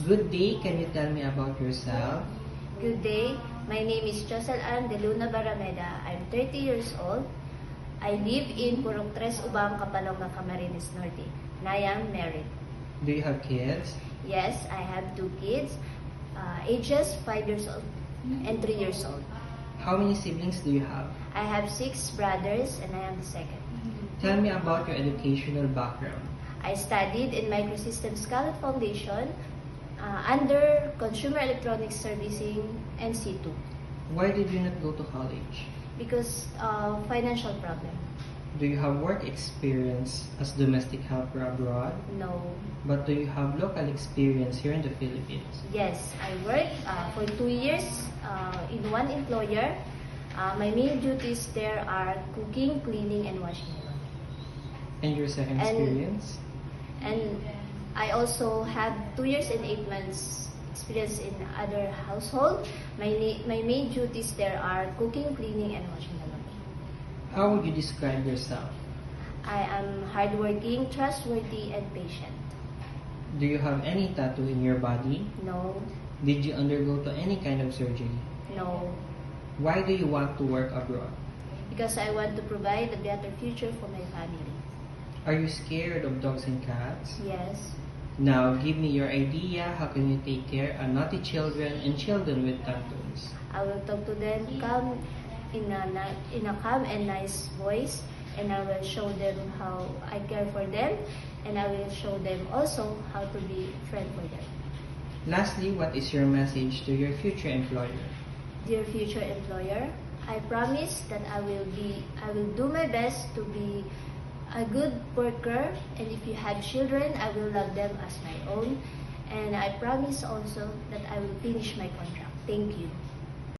Good day, can you tell me about yourself? Good day. My name is Josel Ann de Luna Barameda. I'm 30 years old. I live in Purok Tres Ubang, Kapalonga, Camarines Norte. And I am married. Do you have kids? Yes, I have 2 kids, ages 5 years old and 3 years old. How many siblings do you have? I have 6 brothers and I am the second. Tell me about your educational background. I studied in Microsystems Scarlett Foundation under Consumer Electronics Servicing NC2 Why did you not go to college? because financial problem. Do you have work experience as domestic helper abroad? No. But do you have local experience here in the Philippines? Yes, I worked for 2 years in one employer. My main duties there are cooking, cleaning, and washing. And your second And- experience? And I also have 2 years and 8 months experience in other household. My main duties there are cooking, cleaning, and washing the laundry. How would you describe yourself? I am hardworking, trustworthy, and patient. Do you have any tattoo in your body? No, Did you undergo to any kind of surgery? no, Why do you want to work abroad? because I want to provide a better future for my family. Are you scared of dogs and cats? Yes. Now, give me your idea. How can you take care of naughty children and children with tattoos? I will talk to them calm in a calm and nice voice, and I will show them how I care for them, and I will show them also how to be a friend for them. Lastly, what is your message to your future employer? Dear future employer, I promise that I will do my best to be a good worker, and if you have children, I will love them as my own, and I promise also that I will finish my contract. Thank you.